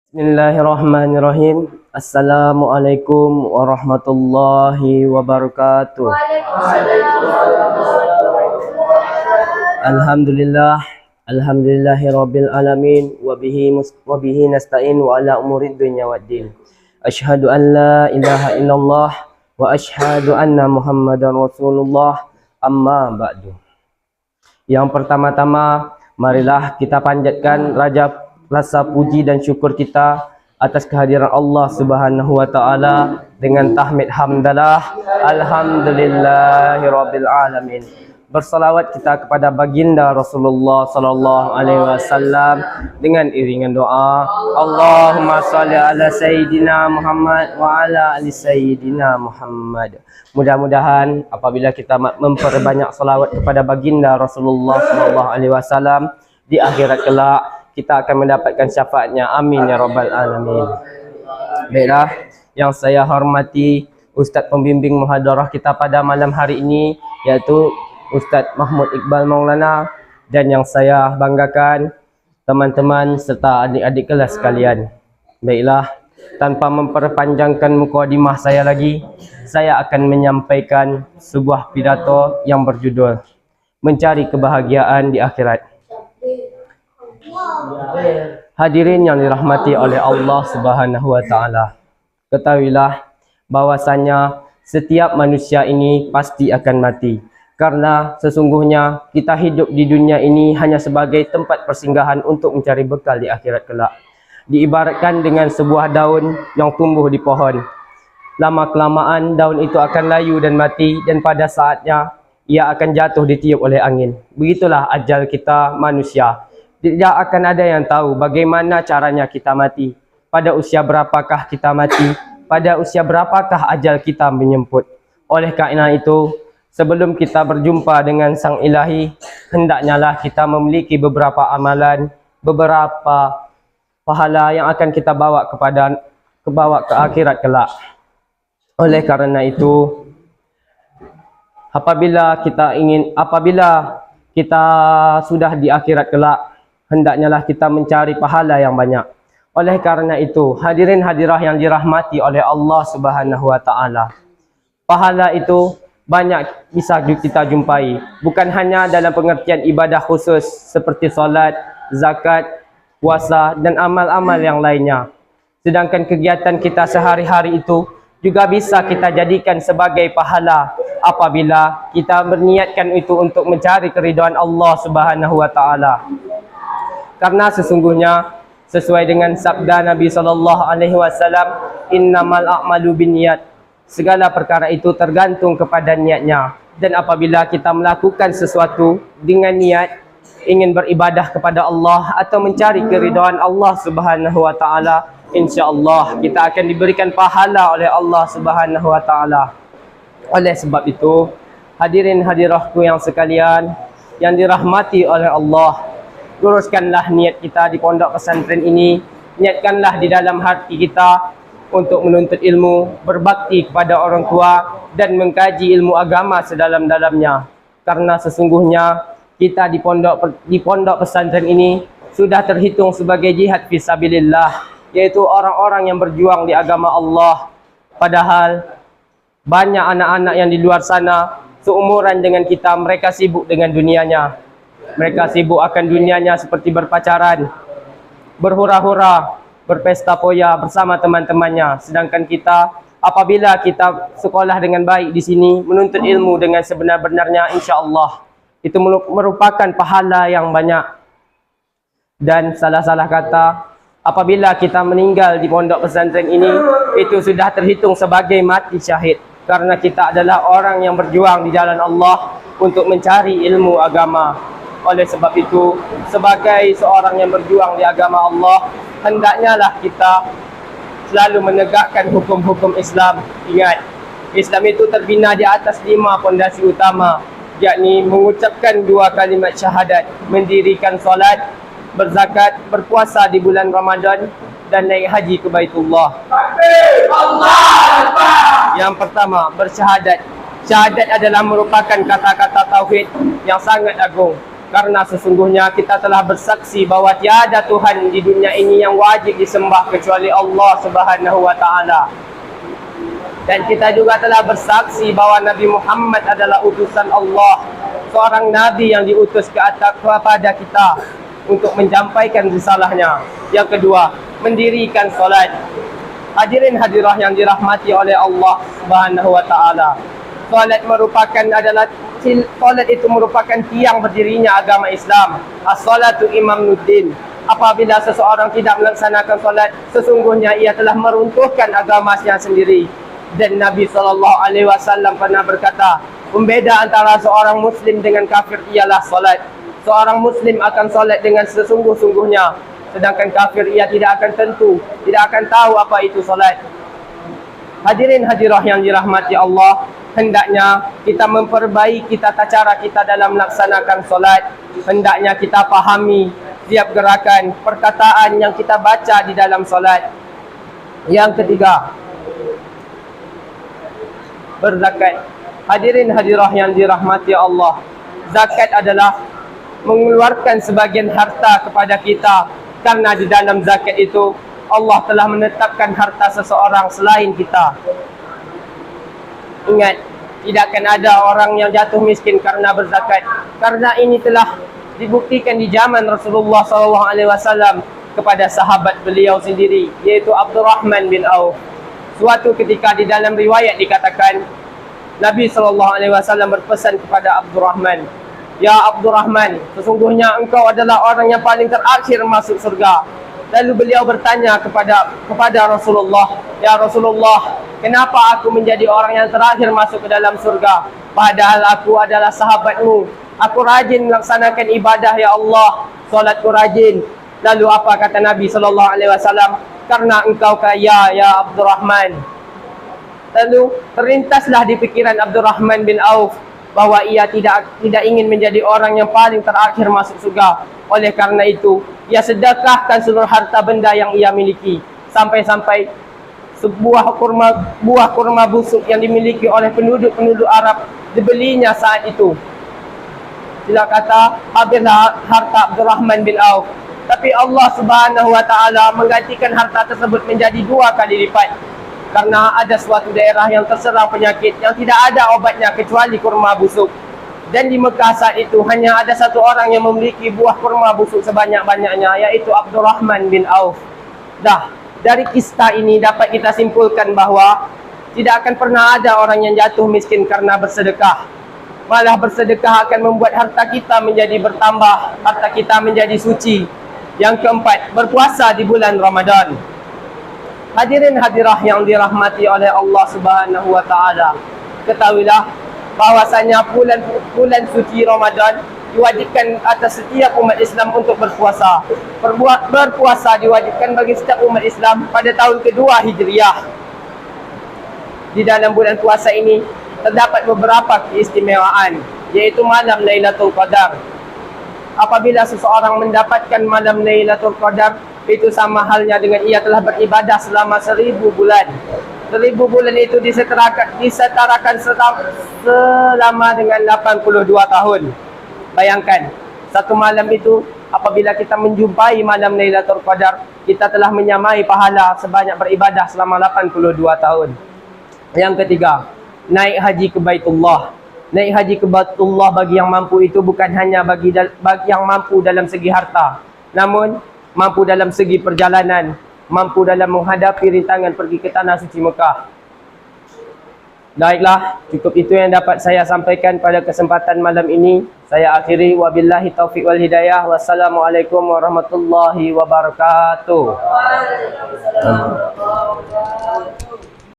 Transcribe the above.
Bismillahirrahmanirrahim. Assalamualaikum warahmatullahi wabarakatuh. Alhamdulillah, alhamdulillahirabbil alamin wa bihi nasta'in wa ala umurid dunya waddin. Asyhadu an la ilaha illallah wa asyhadu anna Muhammadar Rasulullah. Amma ba'du. Yang pertama-tama, marilah kita panjatkan rasa puji dan syukur kita atas kehadiran Allah Subhanahu wa taala dengan tahmid hamdalah alhamdulillahirabbil alamin. Bersalawat kita kepada baginda Rasulullah sallallahu alaihi wasallam dengan iringan doa, Allahumma shalli ala sayyidina Muhammad wa ala ali sayyidina Muhammad. Mudah-mudahan apabila kita memperbanyak salawat kepada baginda Rasulullah sallallahu alaihi wasallam di akhirat kelak kita akan mendapatkan syafaatnya. Amin ya rabbal alamin. Baiklah, yang saya hormati Ustaz Pembimbing Muhadarah kita pada malam hari ini, yaitu Ustaz Mahmud Iqbal Maulana, dan yang saya banggakan teman-teman serta adik-adik kelas sekalian. Baiklah, tanpa memperpanjangkan mukadimah saya lagi, saya akan menyampaikan sebuah pidato yang berjudul Mencari Kebahagiaan di Akhirat. Hadirin yang dirahmati oleh Allah Subhanahu wa taala, ketahuilah bahwasanya setiap manusia ini pasti akan mati, karena sesungguhnya kita hidup di dunia ini hanya sebagai tempat persinggahan untuk mencari bekal di akhirat kelak. Diibaratkan dengan sebuah daun yang tumbuh di pohon. Lama-kelamaan daun itu akan layu dan mati, dan pada saatnya ia akan jatuh ditiup oleh angin. Begitulah ajal kita manusia. Tidak akan ada yang tahu bagaimana caranya kita mati, pada usia berapakah kita mati, pada usia berapakah ajal kita menyemput. Oleh karena itu, sebelum kita berjumpa dengan Sang Ilahi, hendaknya lah kita memiliki beberapa amalan, beberapa pahala yang akan kita bawa ke akhirat kelak. Oleh karena itu, apabila kita sudah di akhirat kelak, hendaknya lah kita mencari pahala yang banyak. Oleh karena itu, hadirin hadirah yang dirahmati oleh Allah Subhanahu wa taala, pahala itu banyak bisa kita jumpai, bukan hanya dalam pengertian ibadah khusus seperti solat, zakat, puasa dan amal-amal yang lainnya. Sedangkan kegiatan kita sehari-hari itu juga bisa kita jadikan sebagai pahala apabila kita berniatkan itu untuk mencari keridhaan Allah Subhanahu wa taala. Karena sesungguhnya sesuai dengan sabda Nabi SAW, innamal a'malu binniyat, segala perkara itu tergantung kepada niatnya. Dan apabila kita melakukan sesuatu dengan niat ingin beribadah kepada Allah atau mencari keridhaan Allah Subhanahu wa taala, insyaallah kita akan diberikan pahala oleh Allah Subhanahu wa taala. Oleh sebab itu, hadirin hadirahku yang sekalian yang dirahmati oleh Allah, luruskanlah niat kita di pondok pesantren ini. Niatkanlah di dalam hati kita untuk menuntut ilmu, berbakti kepada orang tua dan mengkaji ilmu agama sedalam-dalamnya. Karena sesungguhnya kita di pondok pesantren ini sudah terhitung sebagai jihad fisabilillah, yaitu orang-orang yang berjuang di agama Allah. Padahal banyak anak-anak yang di luar sana seumuran dengan kita, mereka sibuk dengan dunianya. Mereka sibuk akan dunianya seperti berpacaran, berhura-hura, berpesta poya bersama teman-temannya. Sedangkan kita, apabila kita sekolah dengan baik di sini, menuntut ilmu dengan sebenar-benarnya, insya-Allah itu merupakan pahala yang banyak. Dan salah-salah kata, apabila kita meninggal di pondok pesantren ini, itu sudah terhitung sebagai mati syahid. Karena kita adalah orang yang berjuang di jalan Allah untuk mencari ilmu agama. Oleh sebab itu, sebagai seorang yang berjuang di agama Allah, hendaknya lah kita selalu menegakkan hukum-hukum Islam. Ingat, Islam itu terbina di atas 5 pondasi utama, yakni mengucapkan 2 kalimat syahadat, mendirikan solat, berzakat, berpuasa di bulan Ramadan, dan naik haji ke Baitullah. Yang pertama, bersyahadat. Syahadat adalah merupakan kata-kata tauhid yang sangat agung. Karena sesungguhnya kita telah bersaksi bahwa tiada Tuhan di dunia ini yang wajib disembah kecuali Allah Subhanahu wa taala. Dan kita juga telah bersaksi bahwa Nabi Muhammad adalah utusan Allah, seorang nabi yang diutus kepada kita untuk menyampaikan risalahnya. Yang kedua, mendirikan solat. Hadirin hadirah yang dirahmati oleh Allah Subhanahu wa taala. Solat itu merupakan tiang berdirinya agama Islam. As-salatu imamuddin. Apabila seseorang tidak melaksanakan solat, sesungguhnya ia telah meruntuhkan agamanya sendiri. Dan Nabi SAW pernah berkata, pembeda antara seorang Muslim dengan kafir ialah solat. Seorang Muslim akan solat dengan sesungguh-sungguhnya, sedangkan kafir ia tidak akan tahu apa itu solat. Hadirin hadirah yang dirahmati Allah, hendaknya kita memperbaiki tata cara kita dalam melaksanakan solat. Hendaknya kita pahami setiap gerakan, perkataan yang kita baca di dalam solat. Yang ketiga, berzakat. Hadirin hadirah yang dirahmati Allah, zakat adalah mengeluarkan sebagian harta kepada kita, karena di dalam zakat itu Allah telah menetapkan harta seseorang selain kita. Ingat, tidak akan ada orang yang jatuh miskin karena berzakat, karena ini telah dibuktikan di zaman Rasulullah SAW kepada sahabat beliau sendiri, yaitu Abdurrahman bin Auf. Suatu ketika di dalam riwayat dikatakan, Nabi SAW berpesan kepada Abdurrahman, "Ya Abdurrahman, sesungguhnya engkau adalah orang yang paling terakhir masuk surga." Lalu beliau bertanya kepada Rasulullah, "Ya Rasulullah, kenapa aku menjadi orang yang terakhir masuk ke dalam surga? Padahal aku adalah sahabatmu. Aku rajin melaksanakan ibadah, ya Allah. Solatku rajin." Lalu apa kata Nabi SAW? "Karena engkau kaya, ya Abdurrahman." Lalu terlintaslah di pikiran Abdurrahman bin Auf bahwa ia tidak ingin menjadi orang yang paling terakhir masuk surga. Oleh karena itu, ia sedekahkan seluruh harta benda yang ia miliki, sampai-sampai sebuah buah kurma busuk yang dimiliki oleh penduduk Arab dibelinya saat itu. Sila kata, habislah harta Abdurrahman bin Auf. Tapi Allah Subhanahu wa taala menggantikan harta tersebut menjadi 2 kali lipat. Karena ada suatu daerah yang terserang penyakit yang tidak ada obatnya kecuali kurma busuk. Dan di Mekah saat itu hanya ada satu orang yang memiliki buah kurma busuk sebanyak-banyaknya, yaitu Abdurrahman bin Auf. Dari kisah ini dapat kita simpulkan bahawa tidak akan pernah ada orang yang jatuh miskin karena bersedekah. Malah bersedekah akan membuat harta kita menjadi bertambah, harta kita menjadi suci. Yang keempat, berpuasa di bulan Ramadan. Hadirin hadirah yang dirahmati oleh Allah Subhanahu wa taala, ketahuilah bahwasanya bulan suci Ramadan diwajibkan atas setiap umat Islam untuk berpuasa. Berpuasa diwajibkan bagi setiap umat Islam pada tahun kedua Hijriah. Di dalam bulan puasa ini terdapat beberapa keistimewaan, yaitu malam Lailatul Qadar. Apabila seseorang mendapatkan malam Lailatul Qadar, itu sama halnya dengan ia telah beribadah selama 1000 bulan. 1000 bulan itu disetarakan selama dengan 82 tahun. Bayangkan, satu malam itu apabila kita menjumpai malam Lailatul Qadar, kita telah menyamai pahala sebanyak beribadah selama 82 tahun. Yang ketiga, naik haji ke Baitullah. Naik haji ke Baitullah bagi yang mampu itu bukan hanya bagi yang mampu dalam segi harta, namun mampu dalam segi perjalanan, mampu dalam menghadapi rintangan pergi ke tanah suci Mekah. Baiklah, cukup itu yang dapat saya sampaikan pada kesempatan malam ini. Saya akhiri, wabillahi taufiq wal hidayah. Wassalamualaikum warahmatullahi wabarakatuh.